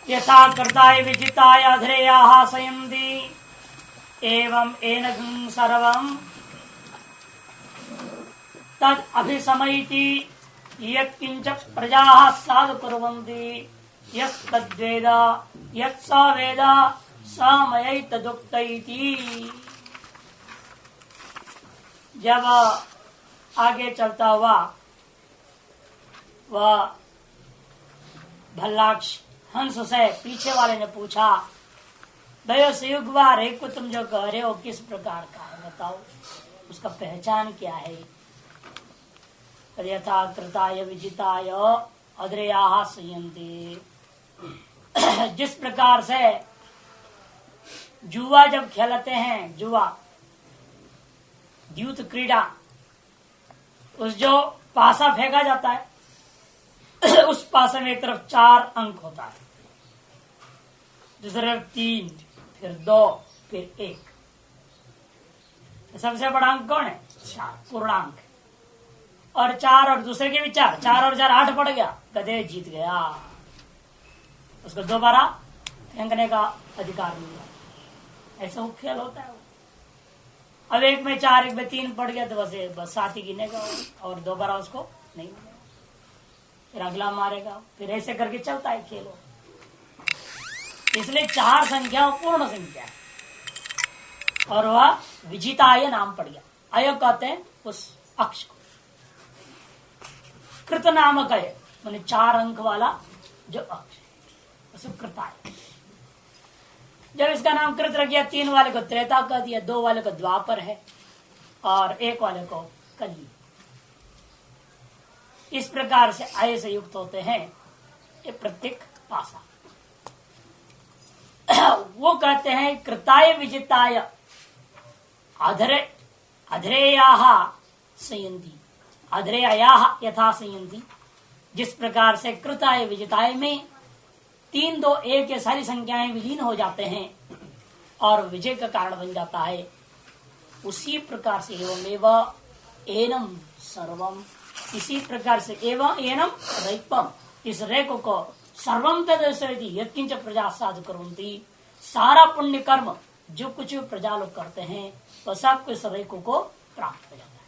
यथा कृताय विजिताय अध्रेयाः संयन्ति एवं एनं सर्वं तद अभिसमयति यत्किंच प्रजाः साधु कुर्वन्ति यस्तद्वेद यत्स वेद स मयि तदुक्तैति। जब आगे चलता हुआ वह भल्लाक्ष हंस से पीछे वाले ने पूछा, दयो संयुग्वा रे को तुम जो कह रहे हो किस प्रकार का है, बताओ उसका पहचान क्या है। यथा कृताय विजिताय अध्रेयाः संयन्ति, जिस प्रकार से जुआ जब खेलते हैं, जुआ द्यूत क्रीड़ा, उस जो पासा फेंका जाता है उस पासे में एक तरफ 4 अंक होता है, दूसरी तरफ 3, फिर 2, फिर 1। सबसे बड़ा अंक कौन है? 4 पूर्णांक। और 4 और दूसरे के भी 4, 4 और 4 8 पड़ गया, गधे जीत गया, उसको दोबारा फेंकने का अधिकार मिला। ऐसा वो खेल होता है। अब एक में 4 एक में 3 पड़ गया तो बस 7 ही गिनेगा और दोबारा उसको नहीं मिलेगा, फिर अगला मारेगा, फिर ऐसे करके चलता है खेल। इसलिए 4 संख्या पूर्ण संख्या है और वह विजिताय नाम पड़ गया। अय कहते हैं उस अक्ष को। कृत नामक है मैंने 4 अंक वाला जो अक्ष है उसे कृताय। जब इसका नाम कृत रख गया, 3 वाले को त्रेता कह दिया, 2 वाले को द्वापर है और 1 वाले को कली। इस प्रकार से आय से युक्त होते हैं ये प्रत्येक पासा। वो कहते हैं कृताय विजिताय अध्रेयाः संयन्ति, अध्रेयाः यथा संयन्ति। जिस प्रकार से कृताय विजिताय में 3 2 1 ये सारी संख्याएं विलीन हो जाते हैं और विजय का कारण बन जाता है, उसी प्रकार से एवमेव एनम सर्वम, इसी प्रकार से एवं एनम रैपम, इस रेख को सर्वम तदसति यत्किंच प्रजा साधु कुर्वन्ति, सारा पुण्य कर्म जो कुछ प्रजा लोग करते हैं वह सब कुछ रेख को प्राप्त हो जाता है।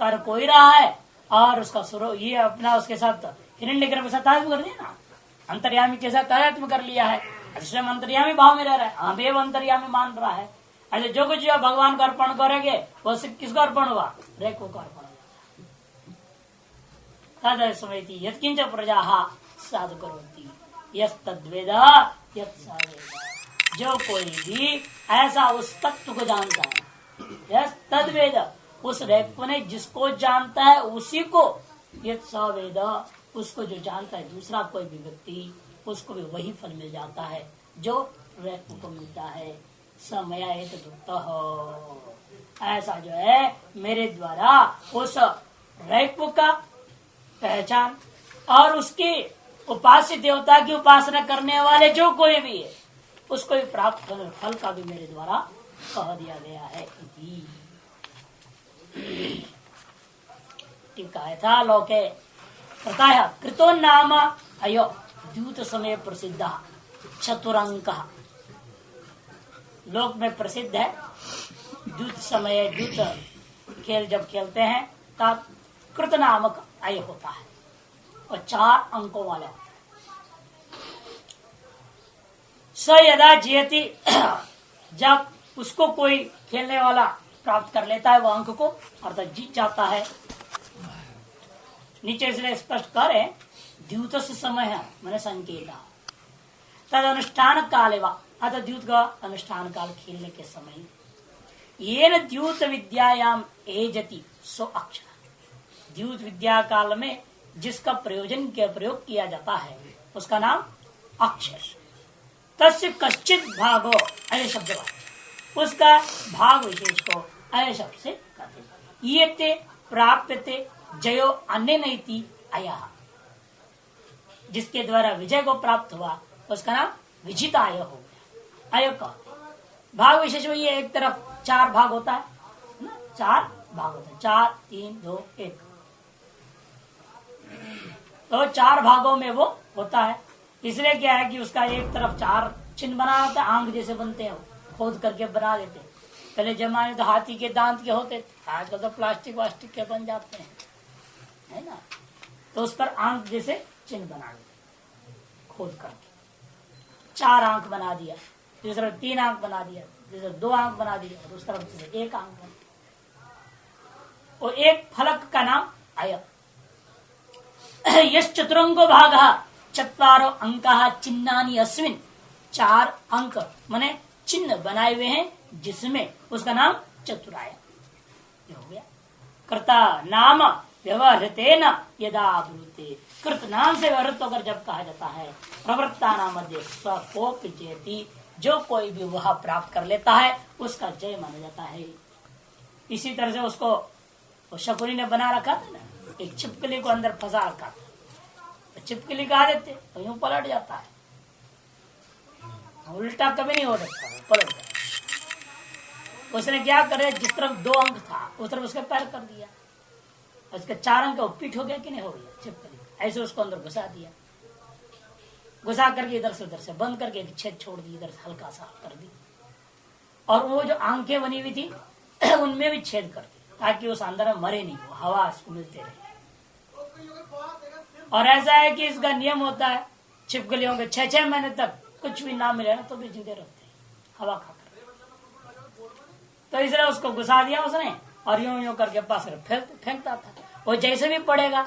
कर कोई रहा है और उसका सुरो ये अपना उसके साथ हिरण्यगर्भ के साथ तादात्म्य कर लिया ना, अंतर्यामी के साथ तादात्म्य कर लिया है, स्वयं अंतर्यामी भाव में रह रहा है, हमें अंतर्यामी मान रहा है। ऐसे जो कुछ भगवान को अर्पण करेंगे वो किसको अर्पण हुआ? रेखों को अर्पण हुआ। तद समयति यत्किंच प्रजाः साधु कुर्वन्ति यस्तद्वेद यत्सवेद। जो कोई भी ऐसा उस तत्व को जानता है, यस्तद्वेद, उस रेख ने जिसको जानता है उसी को, यत्सवेद, उसको जो जानता है दूसरा कोई भी व्यक्ति, उसको भी वही फल मिल जाता है जो रेख को मिलता है। समया ऐसा जो है मेरे द्वारा उस रेख का पहचान और उसके उपास्य देवता की उपासना करने वाले जो कोई भी है उसको भी प्राप्त फल का भी मेरे द्वारा कह दिया गया है। टीका यथा लोके कृताय कृतो नाम अयो द्यूत समय प्रसिद्ध चतुरंक, लोक में प्रसिद्ध है द्यूत समय, द्यूत खेल जब खेलते हैं तब कृत नामक अय होता है और 4 अंकों वाला होता है। स यदा जयति, जब उसको कोई खेलने वाला प्राप्त कर लेता है वो अंक को अर्थात जीत जाता है। नीचे इसलिए स्पष्ट करें द्यूत समय है मैंने संकेत तद अनुष्ठान काले वा, अतः द्यूत का अनुष्ठान काल खेलने के समय ये न द्यूत विद्यायाम एजति सो अक्षर, द्यूत विद्या काल में जिसका प्रयोग किया जाता है उसका नाम अक्षर। तस्य कश्चित भागो अय शब्द, उसका भाग विशेष को अय शब्द से कहते। ये ते प्राप्यते जयो अन्य नैति अयः, जिसके द्वारा विजय को प्राप्त हुआ उसका नाम विजिताय हो गया। अय का भाग विशेष में ये एक तरफ 4 भाग होता है ना, 4 भाग होता है, 4 3 2 1, तो 4 भागों में वो होता है। इसलिए क्या है कि उसका एक तरफ 4 चिन्ह बना होता है, आंख जैसे बनते हैं, खोद करके बना देते हैं। पहले जमाने तो हाथी के दांत के होते थे, आजकल तो प्लास्टिक वास्टिक के बन जाते हैं, है ना। तो उस पर आंख जैसे चिन्ह बना देते, खोद करके 4 आंख बना दिया, दूसरी तरफ 3 आंख बना दिया, दूसरी तरफ 2 आंख बना दिया, और उस तरफ से 1 आंख बना। और एक फलक का नाम आय। यश चतुरंगो भाग 4 अंक चिन्हानी अस्मिन, 4 अंक माने चिन्ह बनाए हुए हैं जिसमें, उसका नाम चतुराय हो गया। कर्ता नाम व्यवहृतेन यदा ब्रूते, कृत नाम से व्यवहृत होकर जब कहा जाता है, प्रवृत्ता नाम मध्य स्वकोपि जयति, जो कोई भी वह प्राप्त कर लेता है उसका जय माना जाता है। इसी तरह से उसको शकुनी ने बना रखा था ना, एक छिपकली को अंदर फंसा रखा था, तो छिपकली कहा देते तो यूं पलट जाता है, उल्टा कभी नहीं हो सकता, पलट जाता। उसने क्या करे, जिस तरफ 2 अंक था उस तरफ उसके पैर कर दिया, उसके 4 अंक पीठ हो गया कि नहीं हो गया छिपकली, ऐसे उसको अंदर घुसा दिया, घुसा करके इधर से उधर से बंद करके एक छेद छोड़ दी, इधर से हल्का सा कर दी, और वो जो आंखें बनी हुई थी उनमें भी छेद कर दी, ताकि उस अंदर में मरे नहीं, वो हवा उसको मिलते रहे। और ऐसा है कि इसका नियम होता है, छिपकलियों के 6-6 महीने तक कुछ भी ना मिले ना तो भी जिंदे रहते हैं हवा खाकर। तो इसलिए उसको घुसा दिया उसने, और यूं यूं करके पास फेंकता था। वो जैसे भी पड़ेगा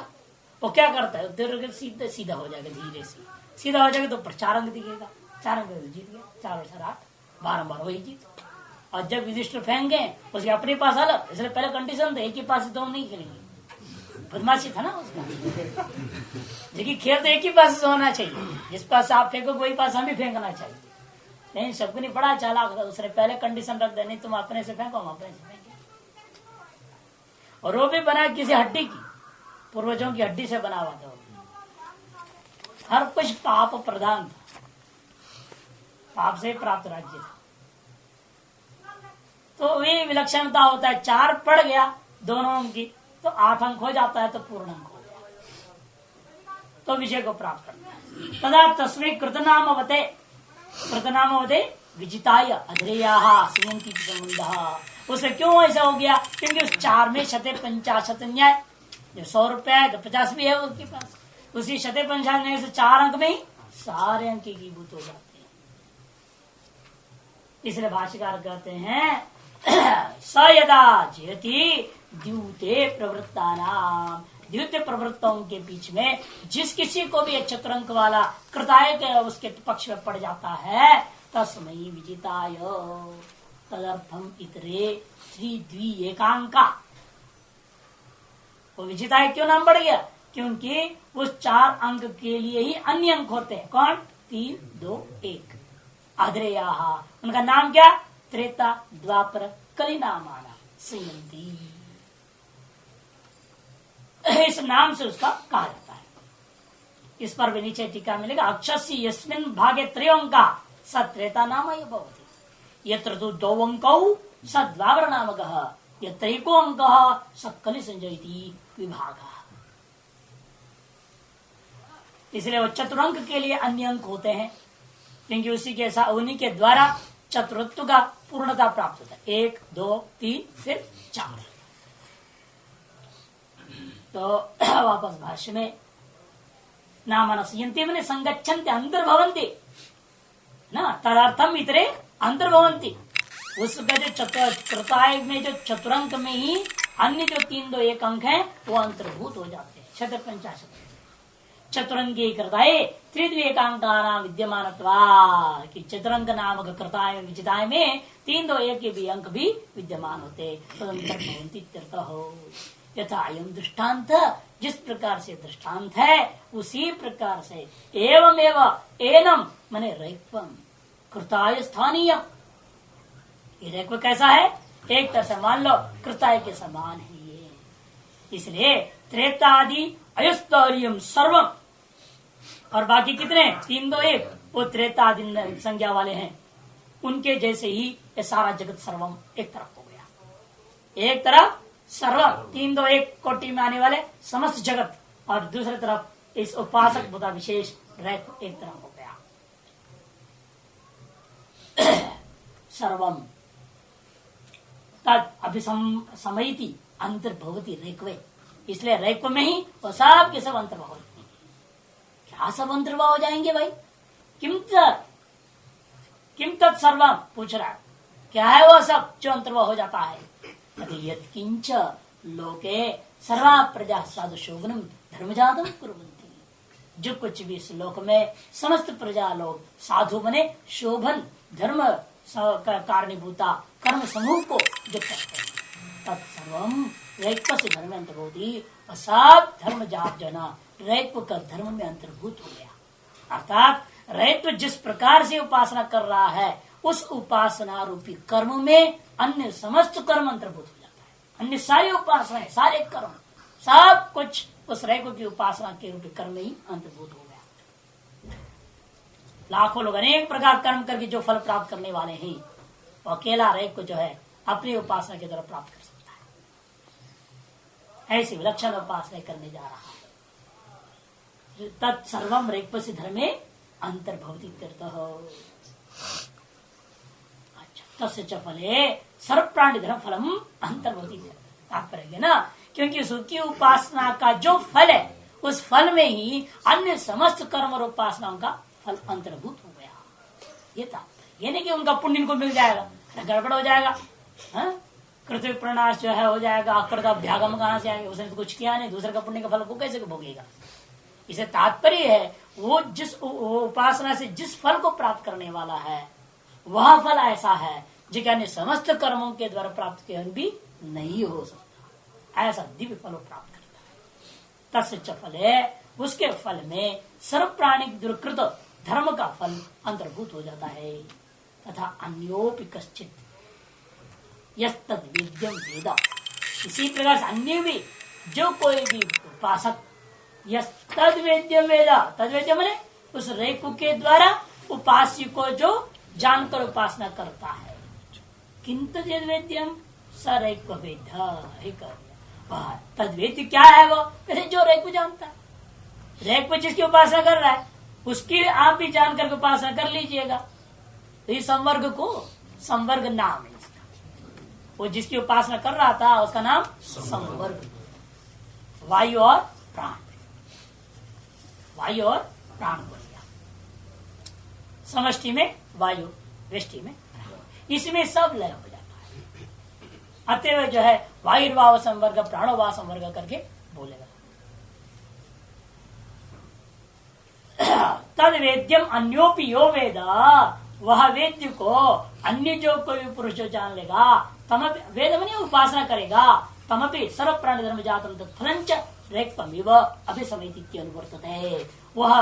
वो क्या करता है, उधर सीधा सीधा हो जाएगा, धीरे से सीधा हो जाएगा तो ऊपर 4 अंक दिखेगा, 4 अंक जीत गया, 4 और 4 8, 12 वही जीत। और जब युधिष्ठिर फेंक गए उसके अपने पास अलग, इसलिए पहले कंडीशन था एक ही पास से तो हम नहीं खेलेंगे, बदमाशी था ना उसका। देखिए खेल तो एक ही पास से होना चाहिए, जिस पास आप फेंको वही पास हम भी फेंकना चाहिए। नहीं, सबको नहीं बड़ा चालाक था, उसने पहले कंडीशन रख दे, नहीं तुम अपने से फेंको हम अपने से फेंके। और वो भी बना किसी हड्डी की, पूर्वजों की हड्डी से बना हुआ था, हर कुछ पाप प्रधान था, पाप से प्राप्त राज्य था। तो ये विलक्षणता होता है, 4 पड़ गया दोनों अंक की तो 8 अंक हो जाता है, तो पूर्ण अंक हो गया, तो विजय को प्राप्त करना है। तदा तस्मै कृतनामवते विजिताय अधरेयाः संयन्ति संबंधः। उसे क्यों ऐसा हो गया, क्योंकि उस 4 में 50 न्याय, जो 100 रुपए तो 50 भी है उसके पास, उसी 50 न्याय से 4 अंक में ही सारे अंक एकीभूत हो जाते हैं। इसलिए भाष्यकार कहते हैं स यदा जयति द्यूते प्रवृत्तानाम, द्यूत प्रवृत्तों के बीच में जिस किसी को भी चतुरंक वाला कृताय के उसके पक्ष में पड़ जाता है, तस्मै विजिताय तदर्थम इतरे श्री द्वि एकांका। वो विजिताय क्यों नाम बढ़ गया, क्योंकि उस 4 अंक के लिए ही अन्य अंक होते हैं। कौन? 3, 2, 1 अधरेयाः, उनका नाम क्या? त्रेता द्वापर कली नामाना संयन्ति, इस नाम से उसका कहा जाता है। इस पर भी नीचे टीका मिलेगा, अक्षस्य यस्मिन् भागे त्रयोंका स त्रेता नाम भवति, यत्र तु 2 अंकौ स द्वापर नामकः, यत्र 1 अंकः स कलि संजयति विभागः। इसलिए वो चतुरंक के लिए अन्य अंक होते हैं, क्योंकि उन्हीं के द्वारा चतुरत्व का पूर्णता प्राप्त होता है। 1, 2, 3 फिर 4। तो वापस भाष्य में नाम संयन्ति मैंने संगच्छन्ति अंतर्भवन्ति ना, तदर्थम इतरे अंतर्भवन्ति। उसका जो कृताय में जो चतुरंक में ही अन्य जो 3, 2, 1 अंक है वो अंतर्भूत हो जाते हैं। 50 चतुरंगी कृताय त्रिद्वेकांकाना विद्यमानत्वा, कि चतुरंग नामक कृताय विजिताय में 3, 2, 1 के भी अंक भी विद्यमान होते, हो। यथा अयम दृष्टांत, जिस प्रकार से दृष्टांत है उसी प्रकार से एवमेव एनम माने रैक्वम कृताय स्थानीय। ये रैक्व कैसा है? एक तरह से मान लो कृताय के समान है ये। इसलिए त्रेता आदि अयुस्तौर्यम सर्वम, और बाकी कितने 3, 2, 1 वो त्रेता आदि संज्ञा वाले हैं, उनके जैसे ही ये सारा जगत सर्वम एक तरफ हो गया। एक तरफ सर्वम 3, 2, 1 कोटि में आने वाले समस्त जगत, और दूसरी तरफ इस उपासक बुधा विशेष रैक एक तरह हो गया। सर्वम तद अभिसमयति अंतर्भवती रेक्वे, इसलिए रेक्व में ही वो सब के सब अंतर्भाव होते हैं। क्या सब अंतर्भाव हो जाएंगे भाई? किम तत् सर्वम पूछ रहा है, क्या है वो सब जो अंतर्भाव हो जाता है? यत्किंच लोके सर्वा प्रजा साधु शोभनम धर्मजातम कुर्वन्ति, जो कुछ भी इस लोक में समस्त प्रजा लोग साधु बने शोभन धर्म कारणीभूता कर्म समूह को जो करते हैं, तत्सर्वम रैक्व से धर्म अंतर्भूति, सब धर्म जाप जना रैक्व का धर्म में अंतर्भूत हो गया। अर्थात रैक्व जिस प्रकार से उपासना कर रहा है उस उपासना रूपी कर्म में अन्य समस्त कर्म अंतर्भूत हो जाता है। अन्य सारी उपासनाएं सारे कर्म सब कुछ उस रैक्व की उपासना के रूपी कर्म में ही अंतर्भूत हो गया। लाखों लोग अनेक प्रकार कर्म करके जो फल प्राप्त करने वाले हैं, वो अकेला रैक्व जो है अपनी उपासना के द्वारा प्राप्त कर सकता है। ऐसी विलक्षण उपासना करने जा रहा है। तत्सर्वम रैक्व से धर्मे अंतर्भवती तीर्थ। अच्छा, तस्य फले सर्व प्राणी धर्म फलम अंतर्भवती तात्पर्य ना, क्योंकि उसकी उपासना का जो फल है उस फल में ही अन्य समस्त कर्म और उपासनाओं का फल अंतर्भूत हो गया। ये तात्पर्य, ये नहीं कि उनका पुण्य को मिल जाएगा, गड़बड़ हो जाएगा। कृत्य प्रणाश जो है हो जाएगा, अकृताभ्यागम कहां से आएगा? उसने तो कुछ किया नहीं, दूसरे का पुण्य का फल को कैसे भोगेगा? इसे तात्पर्य है वो जिस उपासना से जिस फल को प्राप्त करने वाला है वह फल ऐसा है जो अन्य समस्त कर्मों के द्वारा प्राप्त किया भी नहीं हो सकता, ऐसा दिव्य फल प्राप्त करता है। तस्य फल है, उसके फल में सर्व प्राणी दुर्कृत धर्म का फल अंतर्भूत हो जाता है। तथा अन्योपि कश्चित यस्तद वेद्यम वेद, इसी प्रकार से अन्य भी जो कोई भी उपासक यस्तद वेद्यम वेद, तद वेद्यम माने उस रैक्व के द्वारा उपास्य को जो जानकर उपासना करता है। किंतु यद वेद्यम स रैक्व वेद, तद वेद्य क्या है? वो कहते जो रैक्व जानता है, रैक्व जिसकी उपासना कर रहा है उसकी आप भी जानकर उपासना कर लीजिएगा। तो इस संवर्ग को संवर्ग नाम है इसका, वो जिसकी उपासना कर रहा था उसका नाम संवर्ग, वायु और प्राण, वायु और प्राण बोल गया। समष्टि में वायु, व्यष्टि में प्राण, इसमें सब लय हो जाता है। अतएव जो है वायुर्भाव संवर्ग प्राणोभाव संवर्ग करके बोलेगा। तद वेद्यम अन्योपि यो वेद, वह वेद्य को अन्य जो कोई पुरुष जो जान लेगा, तमपि वेद में उपासना करेगा, तमपि सर्व प्राणी धर्म जातम तत्फलंच रैक्वमिव अभिसमयति अनुवर्तते, वह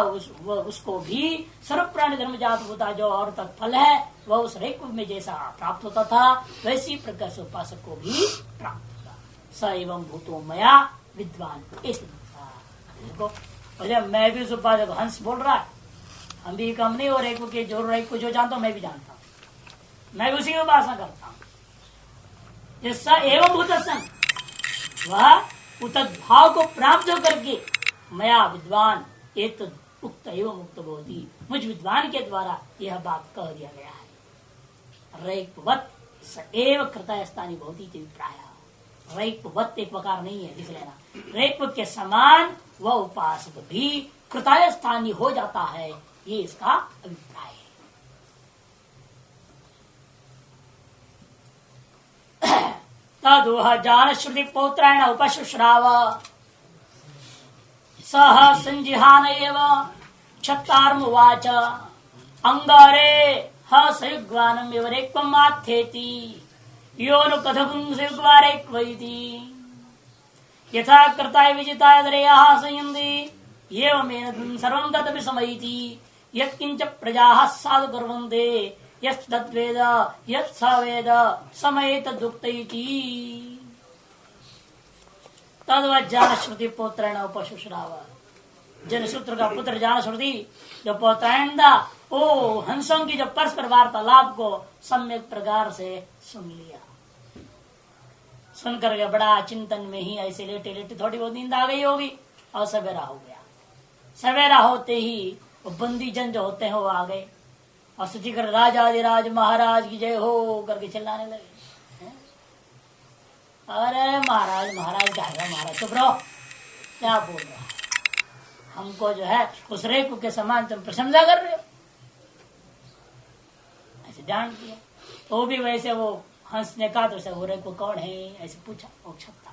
उसको भी सर्व प्राणी धर्म जात होता जो और तत्फल है वह उस रैक्व में जैसा प्राप्त होता था वैसी प्रकार से उपासक को भी प्राप्त होता। स एवं भूतो मया विद्वान, देखो मैं भी उस उपासक, हंस बोल रहा है, हम भी कम नहीं हो रैक्व के, जो रैक्व जो जानता हूं मैं भी जानता हूं, मैं भी उसी की उपासना करता हूं। स एवं भूत सन, वह उतद्भाव को प्राप्त होकर के मया विद्वान एक उक्त एवं मुक्त बोधी, मुझ विद्वान के द्वारा यह बात कह दिया गया है। रैक्ववत् स एव कृतायस्थानी भवति प्राय, रैक्ववत् एक प्रकार नहीं है, लिख लेना, रैक्व के समान वह उपासक भी कृतायस्थानी हो जाता है, ये इसका अभिप्राय है। तदुह जान श्रुति पौत्रायण उपशुश्राव सह संजिहान एव क्षत्तार्मुवाच अंगारे ह संयुग्वानम एव रैक्वम आथेति यो नु कथगुं संयुग्वा रैक्वैति यथा कर्ताय विजिताय दरेयाः संयन्ति एवमेन सर्वं तदपि समयति यत्किंच प्रजाः साधु कुर्वन्ते यद्वेद यत् स वेद समय तदुक्तैति तद्वज्जान श्रुति पौत्रेण उपशुश्राव, जनसूत्र का पुत्र जान श्रुति जो पौत्रायण था ओ हंसों की जो परस्पर वार्तालाप को सम्यक प्रकार से सुन लिया। सुनकर के बड़ा चिंतन में ही ऐसे लेटे लेटे थोड़ी बहुत नींद आ गई होगी और सवेरा हो गया। सवेरा होते ही वो बंदी जन जो होते हैं वो आ गए और स्तुति कर राजाधिराज महाराज की जय हो करके चिल्लाने लगे। अरे महाराज महाराज क्या है महाराज, चुप रहो, क्या बोल रहा है, हमको जो है उस रेकु के समान तुम प्रशंसा कर रहे हो, ऐसे डांट दिया। तो भी वैसे वो हंस ने कहा तो वो रेकु कौन है ऐसे पूछा, वो क्षत्ता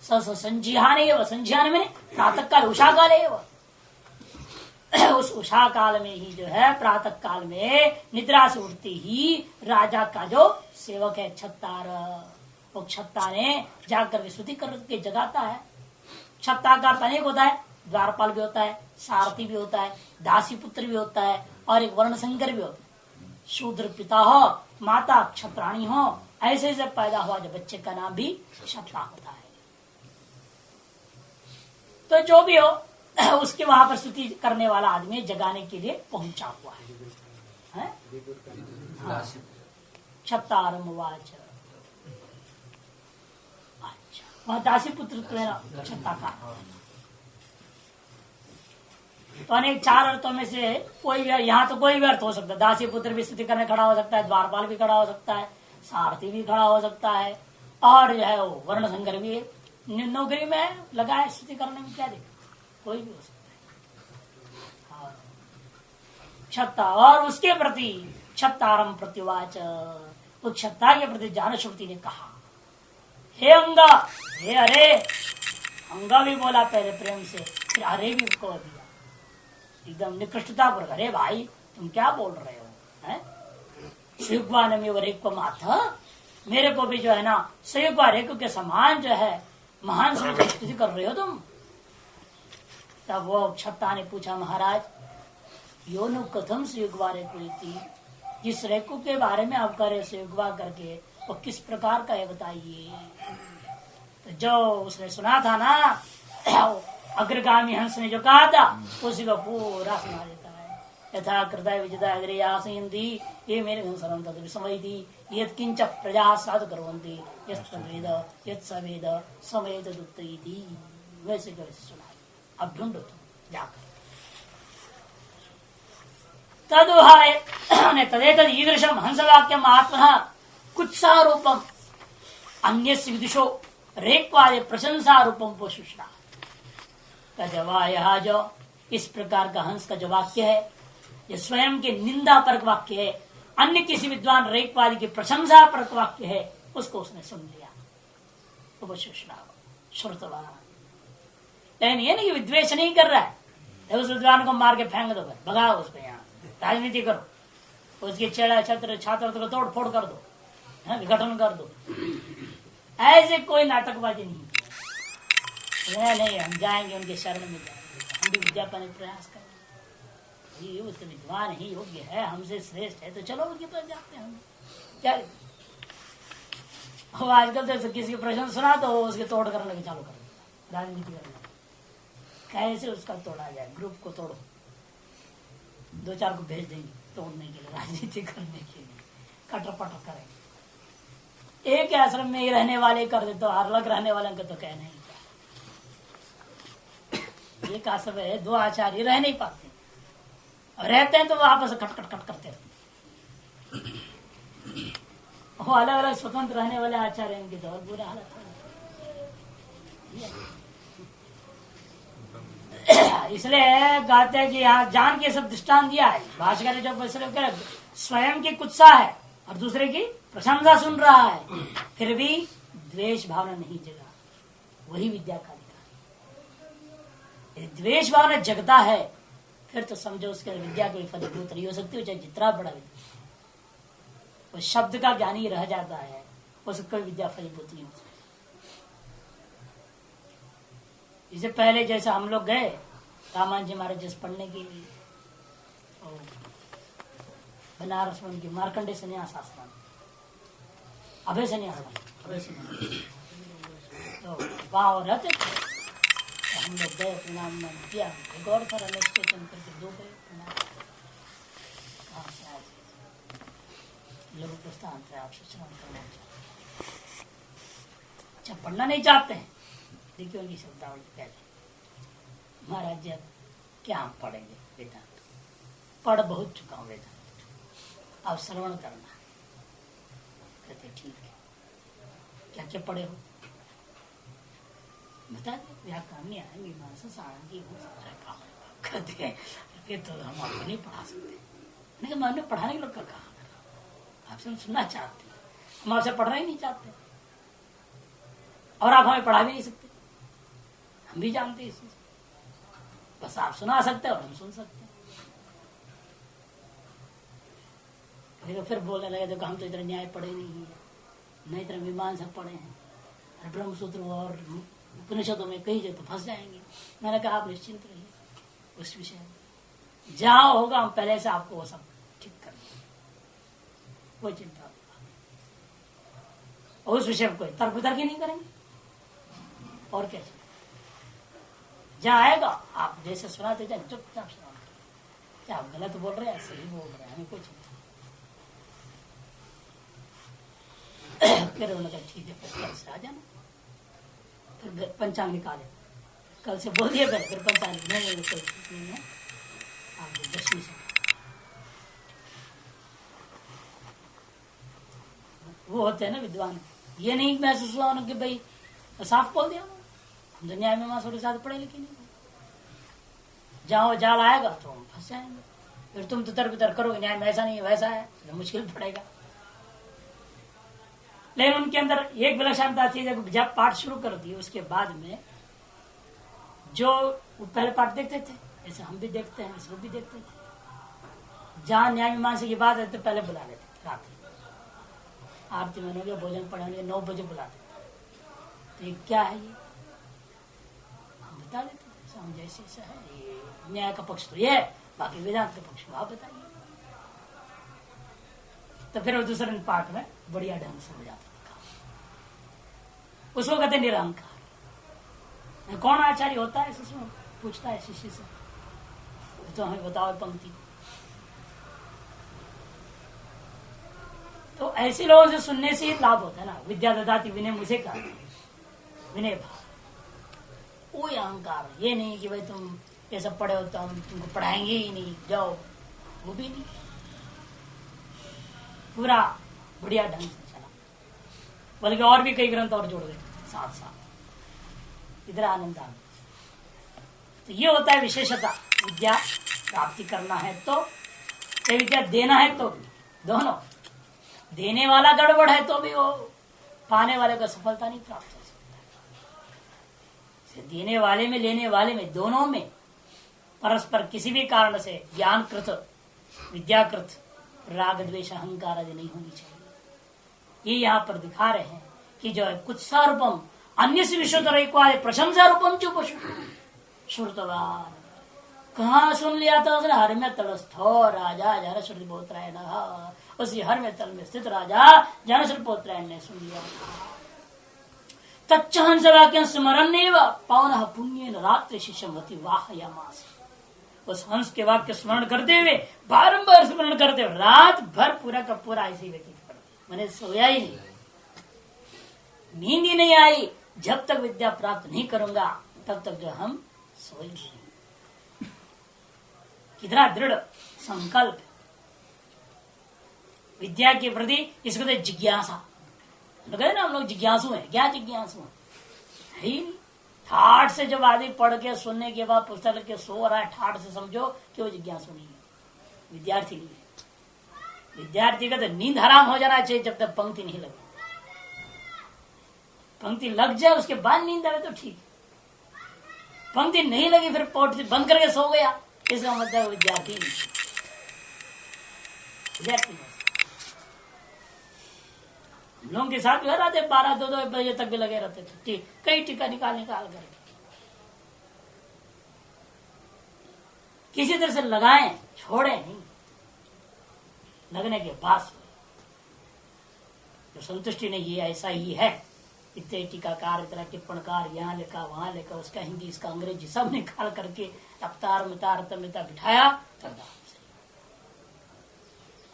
संजिहाने वो संजिहान में प्रातः काल उषा काल है वो उस उषा काल में ही जो है प्रातः काल में निद्रा से उठते ही राजा का जो सेवक है छत्तार, वो छत्ता ने जाकर के स्तुति करके जगाता है। छत्ता का अर्थ अनेक होता है, द्वारपाल भी होता है, सारथी भी होता है, दासी पुत्र भी होता है और एक वर्ण संकर भी होता है। शूद्र पिता हो, माता क्षत्राणी हो, ऐसे से पैदा हुआ जो बच्चे का नाम भी छत्ता होता है। तो जो भी हो उसके वहां पर स्तुति करने वाला आदमी जगाने के लिए पहुंचा हुआ है, हाँ। छत्तारम वाच, अच्छा वह दासी पुत्र छत्ता का। तो अनेक चार अर्थों में से कोई भी, यहाँ तो कोई भी अर्थ हो सकता है। दासी पुत्र भी स्तुति करने खड़ा हो सकता है, द्वारपाल भी खड़ा हो सकता है, सारथी भी खड़ा हो सकता है और जो है वो वर्ण संकर भी है। नौकरी में लगा है स्तुति करने में, क्या देखा, कोई भी हो सकता है। छत्ता और उसके प्रति छत्तारम प्रत्युवाच, उस छत्ता के प्रति जानश्रुति ने कहा, हे अंगा, हे अरे। अंगा भी बोला पहले प्रेम से, फिर अरे भी उसको दिया एकदम निकृष्टता पर। अरे भाई तुम क्या बोल रहे हो, संयुग्वा नमी रेको माथा, मेरे को भी जो है ना संयुग्वा रेको के समान जो है महान स्तुति कर रहे हो तुम। तब वो छत्ता ने पूछा, महाराज यो नु कथम संयुग्वा रेको, जिस रेको के बारे में आप करे संयुग्वा करके वो किस प्रकार का है बताइए। तो जो उसने सुना था ना अग्रगामी हंस ने जो कहा था उसी को पूरा सुना देता है। यथा कृतय विजिता अग्रे आसयन्ति ये मेरे सर्वं तद् विस्मयति यत् किंच प्रजा साधु कुर्वन्ति यत्सवेद यत्सवेद सवेद दुत्तैति, वैसे के वैसे सुना। अब ढूंढो तुम जाकर तदुहाय तदेतद् ईदृशम हंसवाक्यम आत्मनः कुत्सारूपम अन्यस्य विदुषो रेक्वादे प्रशंसा रूपम पोषुषा। यह जो इस प्रकार का हंस का जो वाक्य है ये स्वयं के निंदा परक वाक्य है, अन्य किसी विद्वान रेकवादी की प्रशंसा परक वाक्य है, उसको उसने सुन लिया। श्रुतवान लेकिन ये नहीं विद्वेष नहीं कर रहा है, उस विद्वान को मार के फेंक दो, भगाओ उसको, यहाँ राजनीति करो, उसके चेड़ा छत्र छात्र को तोड़ फोड़ कर दो, विघटन कर दो। ऐसे कोई नाटकबाजी नहीं, नहीं हम जाएंगे उनके शरण में जाएंगे, हम भी विद्या पाने प्रयास करेंगे, ये तो विद्वान ही योग्य है, हमसे श्रेष्ठ है, तो चलो उनके पास जाते हैं हम क्या। आजकल तो किसी प्रश्न सुना तो उसके तोड़ करने के चालू कर राजनीति करने, कैसे उसका तोड़ा जाए, ग्रुप को तोड़ो, दो चार को भेज देंगे तोड़ने के लिए, राजनीति करने के लिए, कटर पटर करेंगे। एक आश्रम में ही रहने वाले कर दे तो अलग रहने वाले का तो कहना ही क्या। एक आश्रम है, दो आचार्य रह नहीं पाते, रहते हैं तो वो आपस में खटखट खट करते रहते। वो अलग अलग स्वतंत्र रहने वाले आचार्य इनकी तो और बुरा हालत है। इसलिए कहते हैं कि यहाँ जान के सब दृष्टांत दिया है भाषा ने, जो स्वयं की कुत्सा है और दूसरे की प्रशंसा सुन रहा है, फिर भी द्वेष भावना नहीं जगा, वही विद्या का अधिकार। यदि द्वेष भावना जगता है फिर तो समझो उसके विद्या कोई फलीभूत नहीं हो सकती, चाहे जितना बड़ा विद्या, वो शब्द का ज्ञान ही रह जाता है, उसको कोई विद्या फलीभूत नहीं हो सकती। इससे पहले जैसे हम लोग गए रामान जी महाराज जिस पढ़ने के लिए बनारस में, उनकी मार्कंडे संन्यास आश्रम, अभय संन्यास, तो वहां रहते थे, तो हम लोग गए, प्रणाम किया, एक और था रेलवे स्टेशन करके, दो गए लोग प्रस्थान थे, आपसे श्रवण करना चाहते, अच्छा पढ़ना नहीं चाहते हैं, देखिए उनकी शब्दावली पहले। महाराज जब क्या हम पढ़ेंगे वेदांत? पढ़ बहुत चुका हूं वेदांत, अब श्रवण करना। कहते ठीक है, क्या क्या पढ़े हो बता दे। व्याकरण नहीं आया, मीमांसा सारंगी हो सकता है। कहते हैं ये तो हम आपको नहीं पढ़ा सकते। मैंने कहा मैंने पढ़ाने के लोग का कहा, आपसे हम सुनना चाहते हैं, हम आपसे पढ़ना ही नहीं चाहते और आप हमें पढ़ा भी नहीं सकते। हम भी जानते हैं इस चीज, बस आप सुना सकते हैं और हम सुन सकते हैं। फिर बोलने लगे देखो हम तो इधर न्याय पढ़े नहीं है, न इधर मीमांसा पढ़े हैं, ब्रह्मसूत्र और उपनिषदों में कहीं जाए तो फंस जाएंगे। मैंने कहा आप निश्चिंत रहिए उस विषय में, जहां होगा हम पहले से आपको वो सब ठीक कर देंगे, कोई चिंता नहीं। और उस विषय में कोई तर्क वितर्क ही नहीं करेंगे। और क्या जहां आएगा आप जैसे सुनाते जाए चुपचाप सुना, क्या आप गलत बोल रहे हैं सही बोल रहे हैं, हमें कोई चिंता। फिर उन्होंने कहा ठीक है फिर कल से आ जाना। फिर पंचांग निकाले, कल से बोल दिया फिर पंचांग नहीं कोई नहीं है, आप 10वीं से वो होते हैं ना विद्वान। ये नहीं महसूस हुआ कि भाई साफ बोल दिया, हम दुनिया में मां थोड़ी साथ पढ़े लिखे नहीं, जहां जाल आएगा तो हम फंस जाएंगे। फिर तुम तो तर्क वितर्क करोगे न्याय में ऐसा नहीं है वैसा है, तो मुश्किल पड़ेगा। लेकिन उनके अंदर एक विलक्षणता थी, जब पाठ शुरू कर दिए उसके बाद में जो पहले पाठ देखते थे ऐसे हम भी देखते हैं, इसको भी देखते थे। जहां न्याय मीमांसा की बात है तो पहले बुला लेते थे, रात्रि आरती में हो भोजन पढ़ाने 9 बजे बुलाते थे। तो ये क्या है, ये हम बता देते थे हम जैसे ऐसा है, ये न्याय का पक्ष तो ये है, बाकी वेदांत का पक्ष आप बताइए। तो फिर वो दूसरे पाठ में बढ़िया ढंग से हो जाता था। उसको कहते निरहंकार। कौन आचार्य होता है इसमें पूछता है शिष्य से, तो हमें बताओ पंक्ति। तो ऐसे लोगों से सुनने से ही लाभ होता है ना। विद्या ददाति विनय मुझे कहा, विनय भाव वो अहंकार। ये नहीं कि भाई तुम ये सब पढ़े हो तो हम तुमको पढ़ाएंगे ही नहीं, जाओ, वो भी नहीं। पूरा बढ़िया ढंग से चला, बल्कि और भी कई ग्रंथ और जोड़ गए साथ साथ। इधर आनंद आ। तो ये होता है विशेषता, विद्या प्राप्ति करना है तो विद्या देना है तो भी, दोनों। देने वाला गड़बड़ है तो भी वो पाने वाले को सफलता नहीं प्राप्त हो सकता। देने वाले में लेने वाले में दोनों में परस्पर किसी भी कारण से ज्ञानकृत विद्याकृत राग द्वेष अहंकार आदि नहीं होनी चाहिए। ये यहाँ पर दिखा रहे हैं कि जो है कुत्सा रूपम अन्य से विश्वतर प्रशंसा रूपम चुप श्रुतवान। कहाँ सुन लिया था उसने? हर में तलस्थो राजा जनश्रुति पोत्रायण, उसी हर में तल में स्थित राजा जनश्रुति पोत्रायण ने सुन लिया था। तच्चहंस वाक्य स्मरण पवन पुण्य रात्रि शिष्यमति वाहयामास। उस हंस के वाक्य स्मरण करते हुए बारंबार स्मरण करते हुए रात भर पूरा का पूरा ऐसे व्यतीत कर दिया। मैंने सोया ही नहीं, नींद ही नहीं आई। जब तक विद्या प्राप्त नहीं करूंगा तब तक जो हम सोए नहीं। कितना दृढ़ संकल्प विद्या के प्रति। इसको तो जिज्ञासा लगे ना, हम लोग जिज्ञासु हैं। क्या जिज्ञासु है ही नहीं। ठाठ से जब आदमी पढ़ के सुनने के बाद पुस्तक लेके सो रहा है, ठाठ से समझो कि वो जिज्ञासु नहीं है, विद्यार्थी नहीं है। विद्यार्थी का तो नींद हराम हो जाना चाहिए जब तक पंक्ति नहीं लगे। पंक्ति लग जाए उसके बाद नींद आए तो ठीक, पंक्ति नहीं लगी फिर पोट बंद करके सो गया, इसका मतलब विद्यार्थी नहीं। विद्यार्थी लोगों के साथ भी रहते 12-2 बजे तक भी लगे रहते थे, कई टीका निकाल कर किसी तरह से लगाएं, छोड़े नहीं। लगने के बाद जो संतुष्टि नहीं, ये ऐसा ही है। इतने टीकाकार, इतना टिप्पणकार, यहाँ लिखा वहां लिखा, उसका हिंदी इसका अंग्रेजी सब निकाल करके अवतार मितार तमिता बिठाया।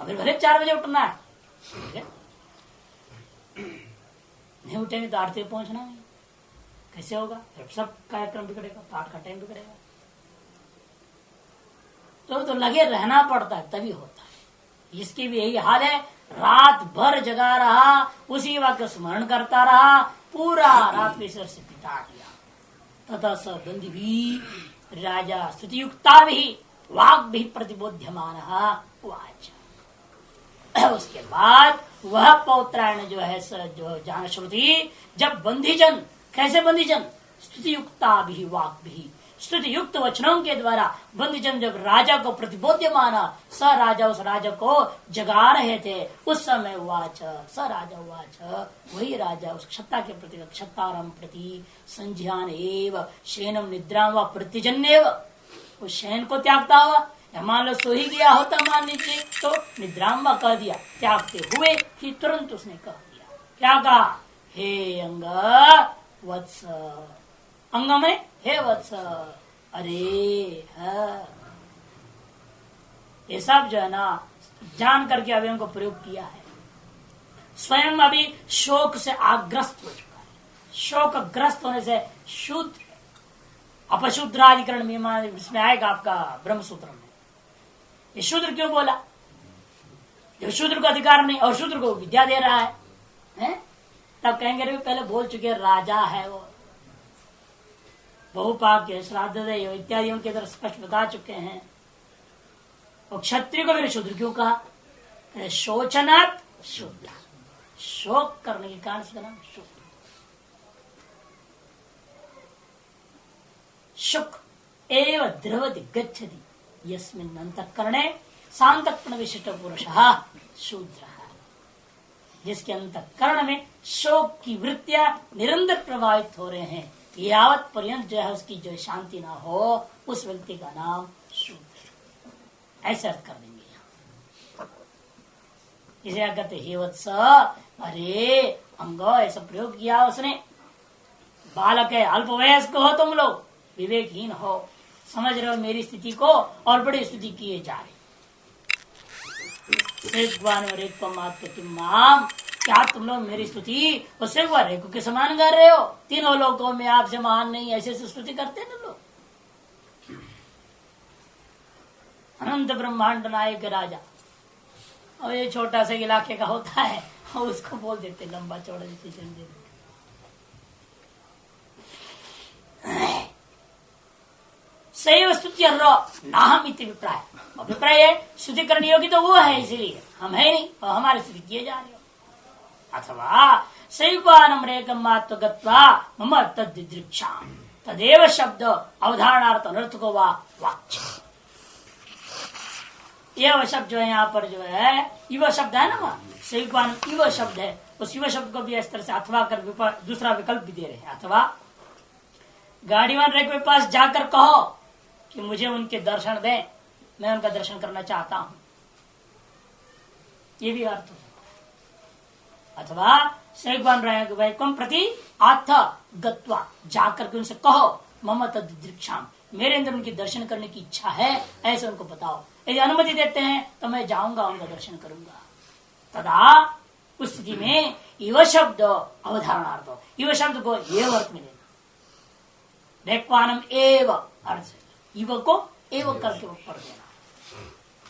अभी भले 4 बजे उठना है, ठीक है, नहीं उठेंगे तो आरती पहुंचना नहीं, कैसे होगा? फिर सब कार्यक्रम बिगड़ेगा, पाठ का टाइम बिगड़ेगा। तो लगे रहना पड़ता है तभी होता है। इसकी भी यही हाल है, रात भर जगा रहा, उसी वाक्य स्मरण करता रहा, पूरा रात के सिर से पिता दिया। तथा स बंदी भी राजा स्तुतियुक्ता भी वाक भी प्रतिबोध्यमान वाच। उसके बाद वह पौत्रायण जो है जो जान श्रुति, जब बंधीजन, कैसे बंधीजन, स्तुति युक्ता भी वाक भी, स्तुति युक्त वचनों के द्वारा बंधीजन जब राजा को प्रतिबोध्य माना, स राजा उस राजा को जगा रहे थे, उस समय वाच स राजा वाच, वही राजा उस क्षत्ता के प्रति, क्षत्तारम प्रति संज्ञान एव शयनम निद्रा व प्रतिजन्य, उस शयन को त्यागता हुआ, मान लो सो ही गया होता मान लीजिए, तो निद्रांवा कह दिया, त्यागते हुए ही तुरंत उसने कह दिया, क्या कहा, हे अंग वत्स, अंग में हे वत्स, अरे ये सब जो है ना जान करके अभी उनको प्रयोग किया है। स्वयं अभी शोक से आग्रस्त हो चुका है, शोकग्रस्त होने से शुद्ध अपशुद्राधिकरण में इसमें आएगा आपका ब्रह्मसूत्र में। ये शूद्र क्यों बोला, जब शूद्र को अधिकार नहीं और शूद्र को विद्या दे रहा है? तब कहेंगे रे पहले बोल चुके राजा है वो, बहुपाक्य श्राद्ध इत्यादि उनके तरफ स्पष्ट बता चुके हैं। और क्षत्रिय को मेरे शूद्र क्यों कहा, शोचनात् शूद्र, शोक करने के कारण से नाम शूद्र। शुक एव द्रवति गच्छति यस्मिन् अंतःकरणे सांतकपण विशिष्ट पुरुषः शूद्रः, जिसके अंतःकरण में शोक की वृत्तियां निरंतर प्रभावित हो रहे हैं, यावत पर्यंत जो है उसकी जो शांति ना हो, उस व्यक्ति का नाम शूद्र, ऐसे अर्थ कर देंगे यहाँ। इसे कहते हे वत्स, अरे अंग, ऐसा प्रयोग किया उसने, बालक है, अल्पवयस्क हो तुम लोग, विवेकहीन हो, समझ रहे हो मेरी स्थिति को, और बड़ी स्थिति किए जा रही। क्या तुम लोग मेरी स्तुति उससे रेखु के समान कर रहे हो, तीनों लोगों में आपसे महान नहीं, ऐसे स्तुति करते ना लोग। अनंत ब्रह्मांड नायक राजा, और ये छोटा सा इलाके का होता है, और उसको बोल देते लंबा चौड़ा डिसीजन दे देते। सही स्तुति नाहम अभिप्राय, अभिप्राय है स्तुति करनी होगी तो वो है, इसीलिए हम है नहीं और हमारी स्तुति किए जा रहे हो। अथवा सैवानम रेकम मात्व गत्वा मम तद्दृक्षा तदेव शब्द अवधारणार्थ अनर्थको वा वाच्य। यह शब्द जो है यहाँ पर जो है युवा शब्द है ना, वहाँ सैवान युवा शब्द है, उस युवा शब्द को भी इस तरह से अथवा कर दूसरा विकल्प भी दे रहे हैं। अथवा गाड़ीवान रेक के पास जाकर कहो कि मुझे उनके दर्शन दें, मैं उनका दर्शन करना चाहता हूं, ये भी अर्थ है। अथवा सैवान वैकम प्रति आथ गत्वा, जाकर के उनसे कहो मम तद्दृक्षाम, मेरे अंदर उनके दर्शन करने की इच्छा है, ऐसे उनको बताओ। यदि अनुमति देते हैं तो मैं जाऊंगा, उनका दर्शन करूंगा। तदा उस स्थिति में युव शब्द अवधारणार्थ, युव शब्द को एव अर्थ में लेना, रेक्वानम एव अर्थ, युव को एव करके ऊपर देना।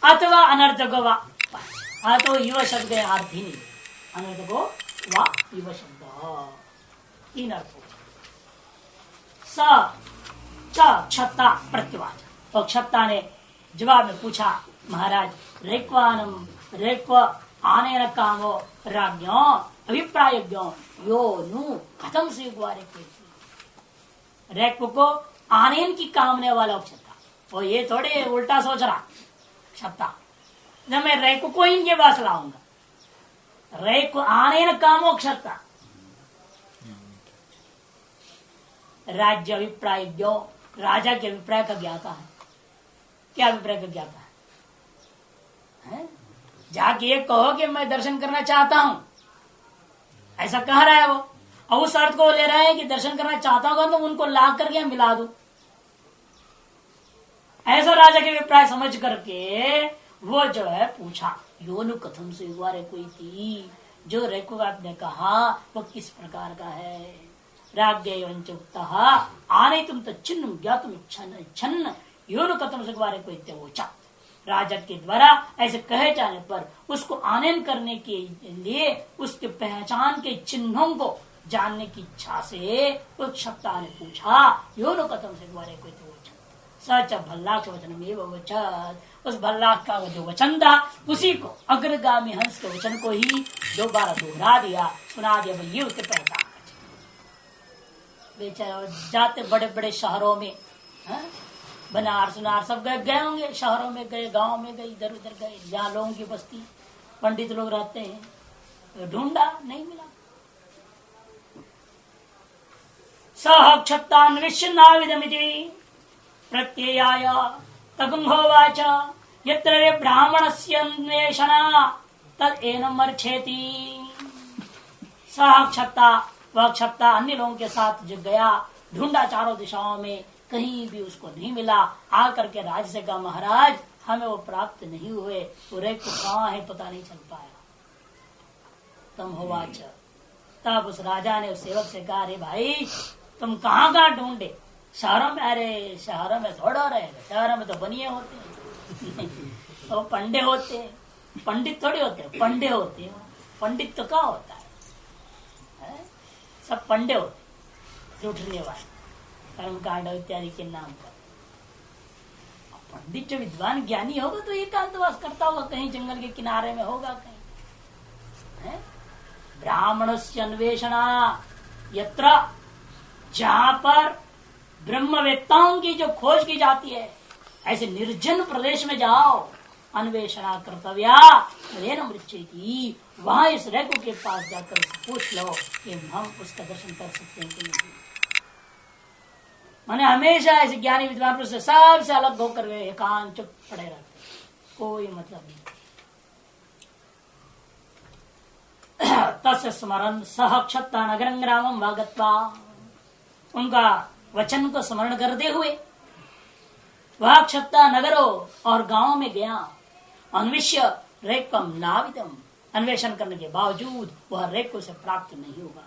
अथवा अनर्थ को वा, तो युव शब्द अर्थ ही नहीं, अनर्थ को वा युव शब्द, तीन अर्थ हो। क्षत्ता प्रत्युवाच, और क्षत्ता ने जवाब में पूछा, महाराज रेक्वानम रेक्व आने न कामो राज्ञो अभिप्रायज्ञो यो नु कथम से रेक्व को आनेन की कामने वाला क्षत्ता, और ये थोड़े उल्टा सोच रहा क्षत्ता, जब मैं रेक्व को इनके पास लाऊंगा, रेक्व आने न कामो क्षत्ता, राज्य अभिप्रायज्ञो, राजा के अभिप्राय का ज्ञाता है। क्या अभिप्राय का ज्ञाता है? जाके ये कहो कि मैं दर्शन करना चाहता हूं, ऐसा कह रहा है वो, और उस अर्थ को ले रहे हैं कि दर्शन करना चाहता हूं तो उनको ला करके मिला दो। ऐसा राजा के अभिप्राय समझ करके वो जो है पूछा, योनु कथम से कोई थी, जो रेकुवात ने कहा वो किस प्रकार का है। राज्ञ आने तुम तो चिन्ह ज्ञातुम इच्छन योनु कथम से कोई ऊंचा, राजा के द्वारा ऐसे कहे जाने पर उसको आनयन करने के लिए उसके पहचान के चिन्हों को जानने की इच्छा से उस क्षप्ता ने पूछा, यो नो कथम से द्वारे कोई तो सच भल्लाक्ष वचन में वचन, उस भल्लाख का जो वचन था उसी को अग्रगामी हंस के वचन को ही दोबारा दोहरा दिया, सुना दिया। भाई ये उसके पहचान बेचारा जाते बड़े बड़े शहरों में, बनारस सुनार सब गए होंगे, शहरों में गए, गांव में गए, इधर उधर गए, जहाँ लोगों की बस्ती पंडित लोग रहते हैं, ढूंढा नहीं मिला। सह क्षत्तान्विष्यन्नाविदमिति प्रत्ययाय तगुंहोवाच यत्र ब्राह्मणस्य अन्वेषणा तद एनम् अर्चेति। सह क्षत्ता, वह क्षत्ता अन्य लोगों के साथ जो गया, ढूंढा चारों दिशाओं में, कहीं भी उसको नहीं मिला। आकर के राज से कहा, महाराज हमें वो प्राप्त नहीं हुए, पूरे को कहाँ है पता नहीं चल पाया। तम होवाच, तब उस राजा ने उस सेवक से कहा, अरे भाई तुम कहाँ कहाँ ढूंढे, शहरों में? अरे शहरों में थोड़ा रहे, शहरों में तो बनिए होते हैं तो पंडे होते हैं, पंडित थोड़ी होते हैं, पंडे होते हैं। पंडित तो क्या होता है? सब पंडे होते, जुटने वाले, कर्मकांड इत्यादि के नाम पर। पंडित जो विद्वान ज्ञानी होगा तो एकांतवास करता होगा, कहीं जंगल के किनारे में होगा कहीं। ब्राह्मणस्य अन्वेषणा यत्र, जहां पर ब्रह्मवेत्ताओं की जो खोज की जाती है, ऐसे निर्जन प्रदेश में जाओ, अन्वेषणा कर्तव्या मृच्छेति, वहां इस रेखु के पास जाकर पूछ लो कि हम उसका दर्शन कर सकते हैं कि नहीं। माने हमेशा ऐसे ज्ञानी विद्वान पुरुष से सबसे अलग होकर एकांत चुप पड़े रहते, कोई मतलब नहीं। तस्य स्मरण सह क्षत्ता नगरं ग्रामं वा गत्वा, उनका वचन को स्मरण करते हुए वह क्षत्ता नगरों और गांव में गया। अन्विष्य रेकम नाविदम, अन्वेषण करने के बावजूद वह रेक उसे प्राप्त नहीं होगा।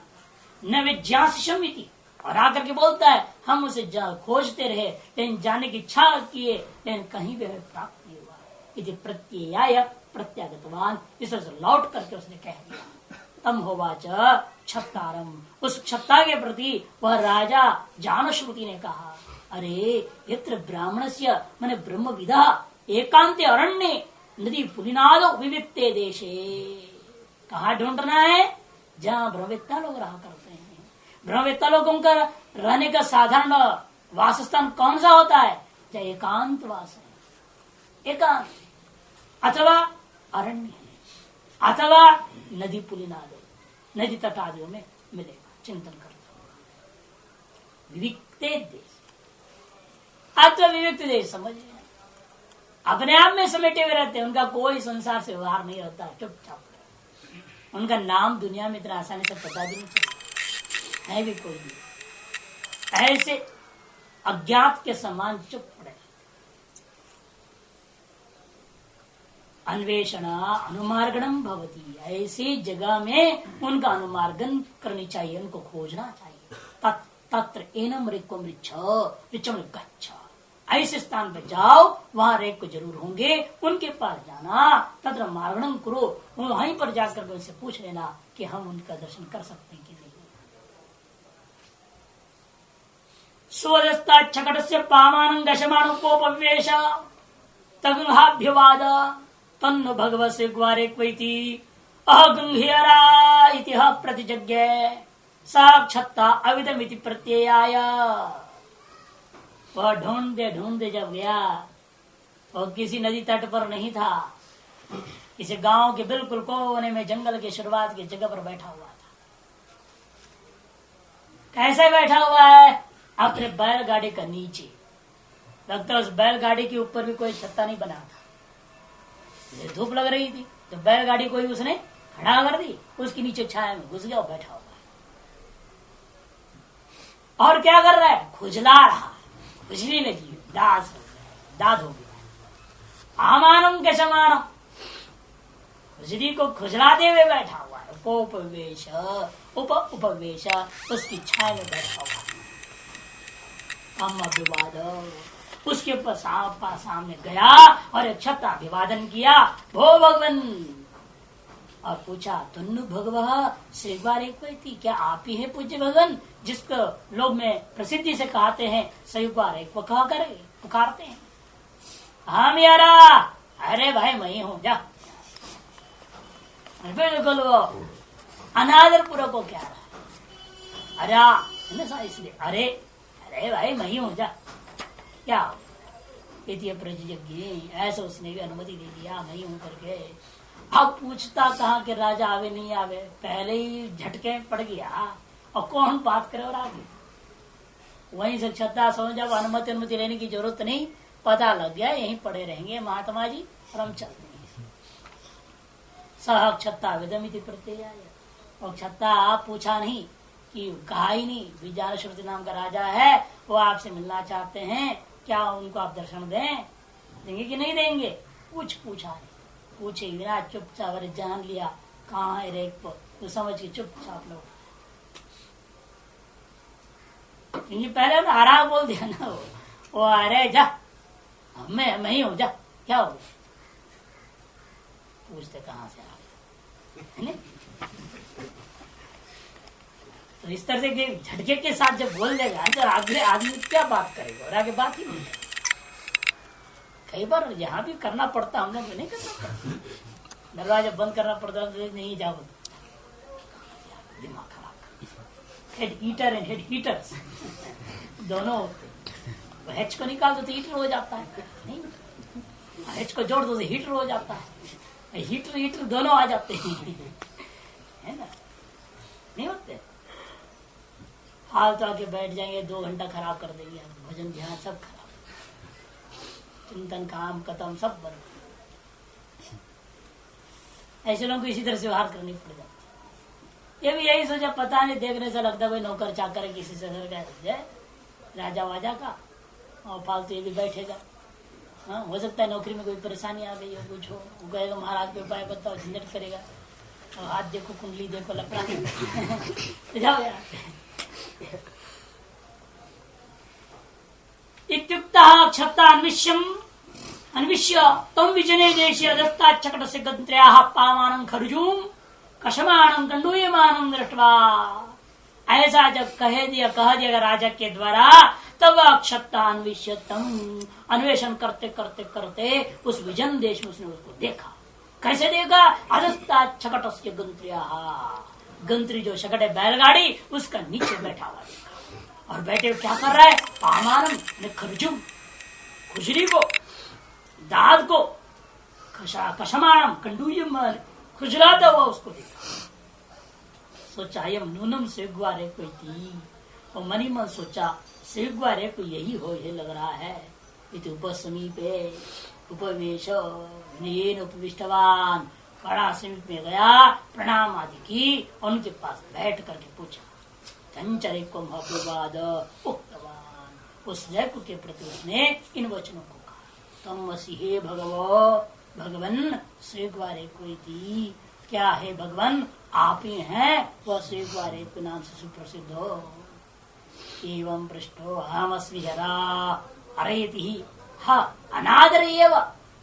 न विज्ञासिशम इति, और आकर के बोलता है हम उसे खोजते रहे लेकिन जाने की इच्छा किए लेकिन कहीं भी हमें प्राप्त नहीं हुआ। इति प्रत्ययाय प्रत्यागतवान, इस तरह से लौट करके उसने कह दिया। तम होवाच क्षत्तारम, उस क्षत्ता के प्रति वह राजा जानश्रुति ने कहा, अरे यत्र ब्राह्मणस्य माने ब्रह्मविदा एकांते अरण्ये नदी पुलिनादो विविक्ते देशे। कहाँ ढूंढना है? जहाँ ब्रह्मवेत्ता लोग रहा करते हैं। ब्रह्मवेत्ता लोगों का रहने का साधारण वासस्थान कौन सा होता है? जहाँ एकांत वास है, एकांत, अथवा अरण्य है, अथवा नदी पुलिनादो, नदी तट आदियों में मिलेगा, चिंतन करता होगा। विविक्ते देश अथवा विविक्त देश, समझिए अपने आप में समेटे हुए रहते हैं, उनका कोई संसार से व्यवहार नहीं होता, चुपचाप। उनका नाम दुनिया में इतना आसानी से पता भी नहीं चलता है भी कोई नहीं, ऐसे अज्ञात के समान चुप पड़े। अन्वेषण अनुमार्गणम भवती, ऐसी जगह में उनका अनुमार्गन करनी चाहिए, उनको खोजना चाहिए। तत्र एनम रेको मृच्छम गच्छ, ऐसे स्थान पर जाओ, वहां रेक को जरूर होंगे, उनके पास जाना। तत्र मार्गणम करो, वहीं पर जाकर उनसे पूछ लेना कि हम उनका दर्शन कर सकते हैं कि नहीं। स्वदस्ता छकटस्य पामानं दशमानुपोपवेश तगुहाभ्यवाद तन्नु भगवस्य ग्वारे क्वैति अहगंहियरा इति प्रतिजज्ञे साक्षत्ता अविदमिति प्रत्ययाय। वह ढूंढते जब गया, और किसी नदी तट पर नहीं था, किसी गांव के बिल्कुल कोने में जंगल के शुरुआत की जगह पर बैठा हुआ था। कैसे बैठा हुआ है? अपने बैलगाड़ी का नीचे। लगता है उस बैलगाड़ी के ऊपर भी कोई छत्ता नहीं बना था, धूप लग रही थी तो बैलगाड़ी को ही उसने खड़ा कर दी, उसके नीचे छाया में घुस गया और बैठा हुआ है। और क्या कर रहा है? खुजला रहा, खुजली लगी, दाद हो गया। आमानम के समानम, खुजली को खुजलाते हुए बैठा हुआ है। उपवेश, उपवेश, उसकी छाया में बैठा हुआ है। अभिवाद, उसके ऊपर सामने गया और एक छत्ता अभिवादन किया, भो भगवान, और पूछा तन्नु भगवह श्रीवार एक थी, क्या आप ही है पूज्य भगवान जिसको लोग में प्रसिद्धि से कहते हैं सयुगार एक कह कर पुकारते हैं? हाँ यारा, अरे भाई मैं ही हूँ, जा। बिल्कुल वो अनादर पूर्वक को क्या रहा, अरे इसलिए अरे अरे भाई मैं ही हूँ, जा। क्या प्रतिज्ञ, ऐसा उसने भी अनुमति दे दिया, मैं ही हूँ करके। अब पूछता कहा कि राजा आवे नहीं आवे, पहले ही झटके पड़ गया और कौन बात करे और आगे वहीं से छत्ता समझ, जब अनुमति लेने की जरूरत नहीं, पता लग गया यहीं पड़े रहेंगे महात्मा जी और हम चलते हैं। सह छत्ता विदमिति प्रत्यय, और छत्ता पूछा नहीं कि कहा ही नहीं, विज्ञान श्रुति नाम का राजा है, वो आपसे मिलना चाहते हैं, क्या उनको आप दर्शन देंगे कि नहीं देंगे? पूछा नहीं, पूछे बिना चुपचाप जान लिया कहाँ है रेक पर, तो समझ के चुपचाप लोग, पहले आराम बोल दिया ना, वो अरे जा मैं ही हूँ, जा, क्या हो? पूछते कहाँ से आ, तो इस तरह से झटके के साथ जब बोल देगा तो आगे आदमी क्या बात करेगा, और आगे बात ही नहीं। कई बार यहाँ भी करना पड़ता, हम लोग नहीं करना पड़ता, दरवाजा बंद करना पड़ता, नहीं जाओ, दिमाग खराब। Head heater and head heaters दोनों, हेच को निकाल दो तो हीटर हो जाता है, नहीं हेच को जोड़ दो तो हीटर हो जाता है, हीटर दोनों आ जाते हैं, है ना? नहीं होते, फालतू आके बैठ जाएंगे, 2 घंटा खराब कर देंगे, भजन ध्यान सब खराब, चिंतन काम खत्म सब बंद। ऐसे लोगों को इसी तरह से व्यवहार करनी पड़ जाती। ये भी यही सोचा, पता नहीं, देखने से लगता है कोई नौकर चाकर है किसी से जाए राजा वाजा का, और फालतू ये भी बैठेगा। हाँ, हो सकता है नौकरी में कोई परेशानी आ गई हो, कुछ हो, वो कहेगा महाराज के उपाय बताओ, झंझट करेगा, और हाथ देखो, कुंडली देखो, लपड़ा जाओ यार। इत्युक्तः क्षत्ता अन्विष्य तम विजने देशे दत्ताच्छकट से गन्त्र्याः पामानं खरुजूम कशमानं कंडूयमानं दृष्ट्वा, ऐसा जब कह दिया राजा के द्वारा, तब क्षत्ता अन्विष्य तम, अन्वेषण करते करते करते उस विजन देश में उसने उसको देखा। कैसे देखा? अदत्ताच्छकट से गन्त्र्याः, गंत्री जो शकट है बैलगाड़ी, उसका नीचे बैठा हुआ देखा, और बैठे क्या कर रहा है? पामानम ने खरजुम, खुजली को, दाद को, कशमानम कंडूयम खुजलाता हुआ उसको देखा। सोचा यम नूनम सेगवारे कोई थी, और मनी मन सोचा सेगवारे को यही हो, ये लग रहा है। इति उपसमीपे उपवेश उपविष्टवान, बड़ा समीप में गया, प्रणाम आदि की, उनके पास बैठ करके पूछा। चंचरे को उक्तवान, उस लेख के प्रति उसने इन वचनों को कहा, तम वसी हे भगवो, भगवन श्रीग्वारे कोई थी, क्या है भगवान आप ही हैं, वह श्रीग्वारे के नाम से सुप्रसिद्ध हो। एवं पृष्ठो अहमस्मि जरा अरेति ही अनादर एव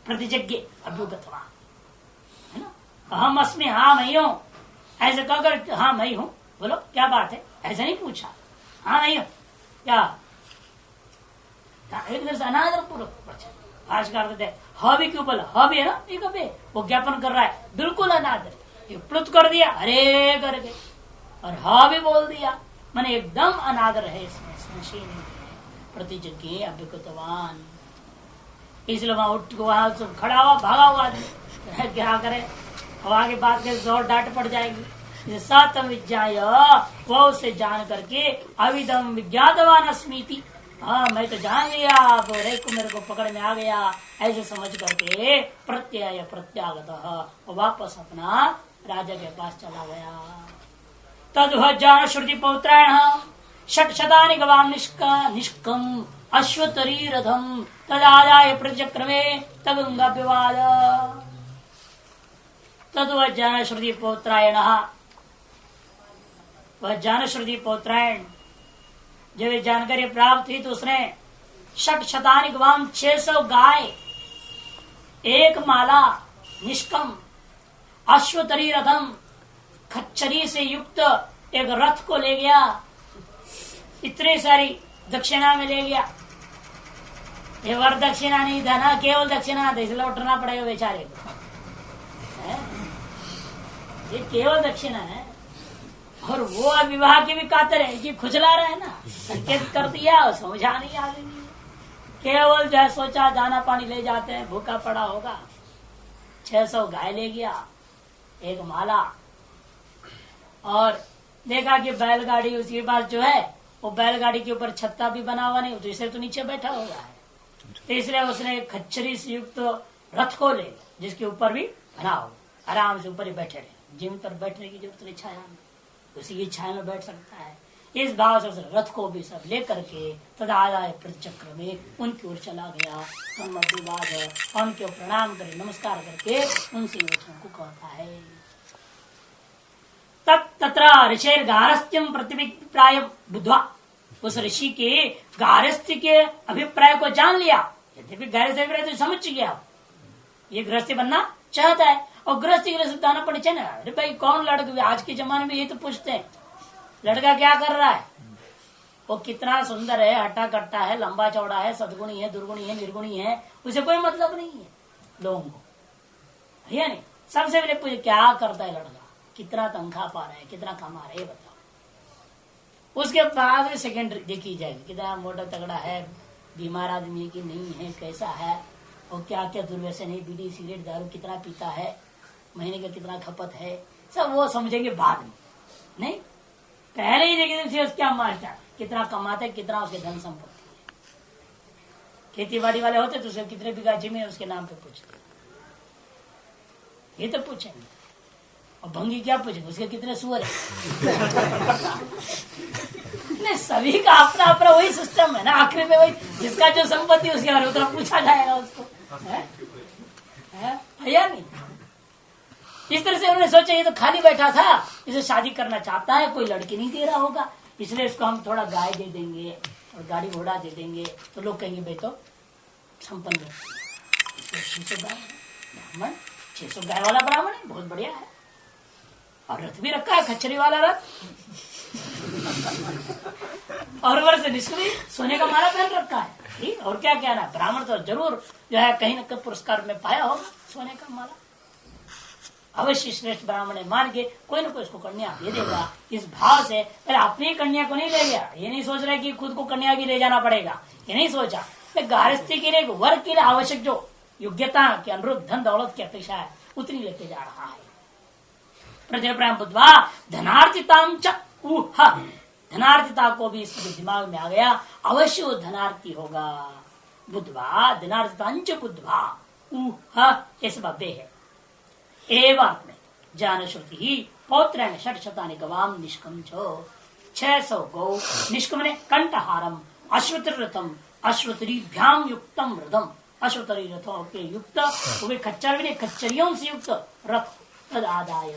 प्रतिज्ञ अभ्युगतवान, है ना? अहम अस्मि, हाँ मैं हूँ, ऐसे कहकर हाँ मैं हूँ, बोलो क्या बात है, ऐसा नहीं पूछा, हाँ मैं हूँ क्या, एक तरह से अनादर पूर्वक भाष्यकार कहते हैं, ह भी क्यों बोला, ह भी है ना, एक अबे वो ज्ञापन कर रहा है, बिल्कुल अनादर, ये प्लुत कर दिया अरे करके, और ह भी बोल दिया, मैंने एकदम अनादर है इसमें, संशय नहीं है। प्रतिज्ञ अभ्युगतवान, इसलिए वहां उठ वहां खड़ा हुआ, भागा हुआ आदमी, क्या करे, और आगे बात के जोर डांट पड़ जाएगी। सातम विज्ञाय, वो उसे जान करके अविदम विज्ञातवान अस्मीति, हाँ मैं तो जान लिया, अब रेको मेरे को पकड़ में आ गया, ऐसे समझ करके प्रत्यय प्रत्यागत, वापस अपना राजा के पास चला गया। तदुज्जान श्रुति पौत्रायण षट्शतानि गवाम निष्कम अश्वतरी रथम तदादाय प्रचक्रमे तगंगाभिवाद। तदुज्जान श्रुति पौत्रायण, वह जान श्रुति पौत्रायण, जब ये जानकारी प्राप्त हुई तो उसने षट शतानि गवाम 600 गाय, एक माला निष्कम, अश्वतरी रथम, खच्चरी से युक्त एक रथ को ले गया, इतनी सारी दक्षिणा में ले गया। ये वर दक्षिणा नहीं था ना, केवल दक्षिणा था, इसलिए लौटना पड़ेगा बेचारे को। ये केवल दक्षिणा है। और वो विवाह की भी कातर है कि खुजला रहा है ना, संकेत कर दिया, समझा नहीं आगे नहीं। केवल जो सोचा दाना पानी ले जाते हैं, भूखा पड़ा होगा। 600 गाय ले गया, एक माला, और देखा कि बैलगाड़ी उसके पास जो है, वो बैलगाड़ी के ऊपर छत्ता भी बना हुआ नहीं, तो इसे तो नीचे बैठा हुआ है, तो इसलिए उसने खच्चरी से युक्त रथ को ले, जिसके ऊपर भी बना हो, आराम से ऊपर ही बैठे रहे। जिम पर बैठने की जरूरत नहीं, छाया में, उसी की छाया में बैठ सकता है। इस भाव से रथ को भी सब लेकर के तदादाय प्रतिचक्र में उनकी ओर चला गया। उनको प्रणाम कर नमस्कार करके उनसे वचनों को कहता है। तत्र ऋषिर गारस्थ्यम प्रतिभिप्राय बुद्ध्वा, उस ऋषि के गारस्थ्य के अभिप्राय को जान लिया। यद्यपि गारस्थ्य अभिप्राय तो समझ गया, ये गृहस्थी बनना चाहता है, और गृहस्थी के लिए बताना पड़े चाहिए ना। अरे भाई कौन लड़का, आज के जमाने में ये तो पूछते हैं, लड़का क्या कर रहा है, वो कितना सुंदर है, हट्टा कट्टा है, लंबा चौड़ा है, सदगुणी है, दुर्गुणी है, निर्गुणी है, उसे कोई मतलब नहीं है लोगों को, है नहीं। सबसे पहले पूछे क्या करता है लड़का, कितना तनख्वाह पा रहा है, कितना कमा रहा है, ये बताओ। उसके बाद सेकेंडरी देखी जाएगी, कितना मोटा तगड़ा है, बीमार आदमी की नहीं है, कैसा है, और क्या क्या दुर्व्यसन है, बीड़ी सिगरेट दारू कितना पीता है, महीने का कितना खपत है, सब वो समझेंगे बाद में। नहीं, पहले ही देखेंगे क्या मारता है, कितना कमाता है, कितना उसके धन संपत्ति है। खेती बाड़ी वाले होते तो उसके कितने बीघा जमीन है उसके नाम पे पूछते, ये तो पूछेंगे। और भंगी क्या पूछेंगे, उसके कितने सुअर है। नहीं, सभी का अपना अपना वही सिस्टम है ना, आखिर में वही जिसका जो संपत्ति उसके बारे में उतना पूछा जाएगा उसको, है या नहीं। इस तरह से उन्होंने सोचा ये तो खाली बैठा था, इसे शादी करना चाहता है, कोई लड़की नहीं दे रहा होगा, इसलिए इसको हम थोड़ा गाय दे देंगे और गाड़ी घोड़ा दे देंगे, तो लोग कहेंगे भाई तो संपन्न है। 600 गाय ब्राह्मण, 600 गाय वाला ब्राह्मण है, बहुत बढ़िया है। और रथ भी रखा है, खच्चरी वाला रथ, और ऊपर से निष्क्रिय सोने का माला पहन रखा है। ठीक, और क्या कहना है, ब्राह्मण तो जरूर जो है कहीं न कहीं पुरस्कार में पाया होगा सोने का माला। अवश्य श्रेष्ठ ब्राह्मण है मान के कोई न कोई इसको कन्या दे देगा। इस भाव से पहले अपनी कन्या को नहीं ले गया, ये नहीं सोच रहा कि खुद को कन्या भी ले जाना पड़ेगा, ये नहीं सोचा। गारस्थी के लिए वर्ग के लिए आवश्यक जो योग्यता के अनुरूप धन दौलत की अपेक्षा है उतनी लेके जा रहा है। प्रतिप्राम बुद्धवा धनार्थिताम च ऊह, धनार्थिता को भी इसके दिमाग में आ गया, अवश्य वो धनार्थी होगा। बुद्धवा धनार्थितांच बुद्धवा ऊह, इस बब्बे है एवं जान श्रुति ही पौत्र षटशतानि गवाम निष्कम छो 600 गौ निष्कम ने कंठहारम अश्वतर रथम अश्वतरीभ्याम युक्तम रथम, अश्वतरी रथों के युक्त वे खच्चर भी खच्चरियों से युक्त रथ तद आदाय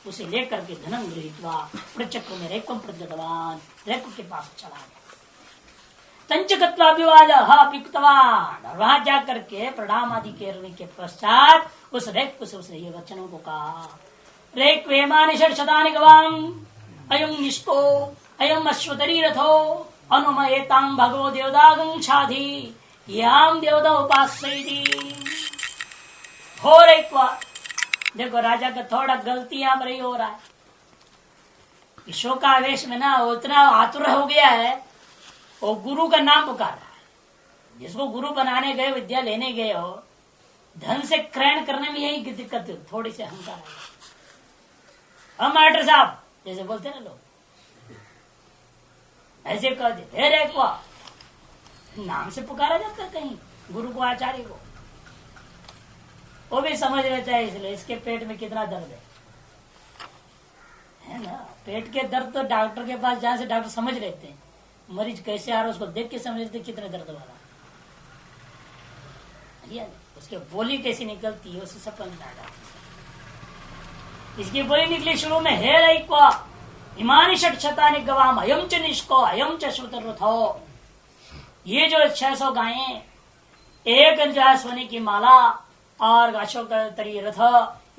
उसे लेकर के धनम गृहीत्वा प्रचक्र में रेकम प्रगतवान, रेक के पास चला गया। तंचकत्वाभिवाद पिक्तवान, और वहां जाकर के प्रणाम आदि करने के पश्चात उस रेक से उसने ये वचनों को कहा। रेक वेमानि षट्शतानि गवाम अयं निष्को अयं अश्वतरी रथो अनुमयेतां भगवो देवदागं छाधि याम देवदा उपास्यति। हो रेक्वा, देखो राजा का थोड़ा गलती यहाँ पर ही हो रहा है। शोकावेश में ना उतना आतुर हो गया है, वो गुरु का नाम पुकार रहा है। जिसको गुरु बनाने गए, विद्या लेने गए हो, धन से क्रयण करने में यही दिक्कत है, थोड़ी सी अहंकार है। हम मास्टर साहब जैसे बोलते ना लोग, ऐसे कह दे हे रेक्वा, नाम से पुकारा जाता है कहीं गुरु को, आचार्य को, वो भी समझ लेता है। इसलिए इसके पेट में कितना दर्द है ना, पेट के दर्द तो डॉक्टर के पास जाने से डॉक्टर समझ लेते हैं, मरीज कैसे आ रहा है उसको देख के समझ लेते कितने दर्द वाला है, उसके बोली कैसी निकलती है उसे सब समझ आ जाता है। इसकी बोली निकली शुरू में हे रईक्वा इमानि षट्शतानि गवाम अयं च निष्को अयं च श्रुतरथो, ये जो 600 गायें, एक जो है सोने की माला और अशोक तरी रथ,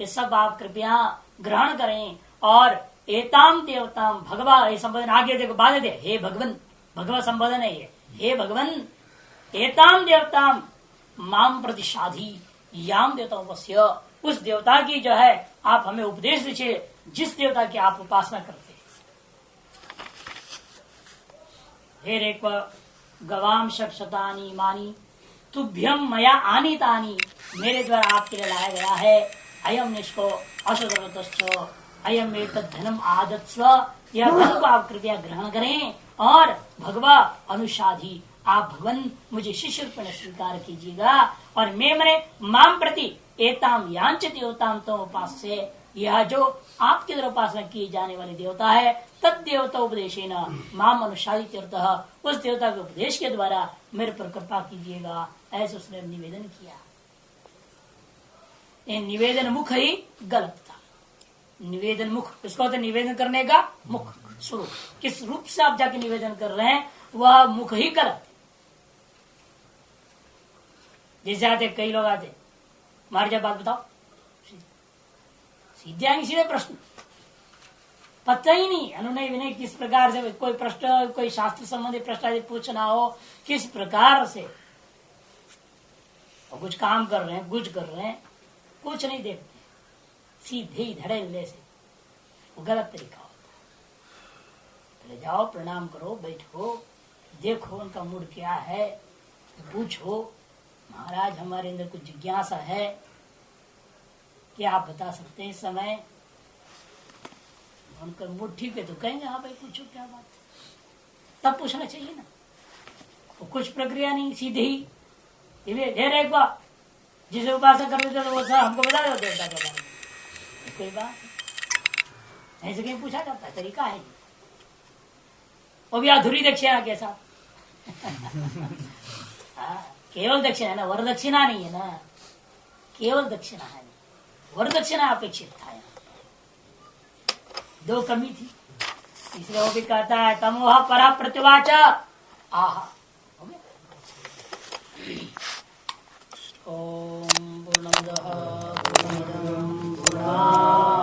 ये सब आप कृपया ग्रहण करें। और एताम देवताम भगवा, ये संबोधन आगे देखो, बाद दे, हे भगवन, भगवा संबोधन है ये, हे भगवन एताम देवताम माम प्रतिशाधी याम देवता, उस देवता की जो है आप हमें उपदेश दीजिए जिस देवता की आप उपासना करते हैं। हे रेक गवाम शक्षतानी मानी तुभ्यम मया आनीतानी, मेरे द्वारा आपके लिए लाया गया है। अयम निष्को अशुद्रतश्च अयम एक धनम आदत्स्व, यह धन को आप कृपया ग्रहण करें। और भगवा अनुषाधी, आप भगवान मुझे शिष्य रूप में स्वीकार कीजिएगा। और मैं मने माम प्रति एताम यांचित देवताम तो उपास से, यह जो आपके द्वारा उपासना की जाने वाली देवता है, तद देवता उपदेशेन माम अनुशादित, उस देवता के उपदेश के द्वारा मेरे पर कृपा कीजिएगा, ऐसे उसने निवेदन किया। ये निवेदन मुख ही गलत था। निवेदन मुख, इसको होता निवेदन करने का मुख स्वरूप, किस रूप से आप जाके निवेदन कर रहे हैं वह मुख ही गलत है। जैसे आते कई लोग आते, हमारी जब बात बताओ, सीधे आएंगे सीधे प्रश्न, पता ही नहीं अनुनय विनय किस प्रकार से, कोई प्रश्न, कोई शास्त्र संबंधी प्रश्न यदि पूछना हो किस प्रकार से, और कुछ काम कर रहे हैं, कुछ कर रहे हैं, कुछ नहीं देखते, सीधे ही धड़ेले से, वो गलत तरीका होता है। पहले जाओ, प्रणाम करो, बैठो, देखो उनका मूड क्या है, पूछो महाराज हमारे अंदर कुछ जिज्ञासा है, क्या आप बता सकते हैं इस समय? उनका मूड ठीक है तो कहेंगे हाँ भाई पूछो क्या बात है, तब पूछना चाहिए ना। वो कुछ प्रक्रिया नहीं, सीधे ही ढेर एक बार जिसे उपासना कर देते तो वो सर हमको बता दो देवता के बारे में, कोई बात नहीं, ऐसे कहीं पूछा जाता है, तरीका है वो भी अधूरी दक्षिणा के साथ। केवल दक्षिणा है ना, वर दक्षिणा नहीं है ना, केवल दक्षिणा है, वर दक्षिणा अपेक्षित था, दो कमी थी, इसलिए वो भी कहता है तमोह पर प्रतिवाच आहा। ओम पूर्णमदः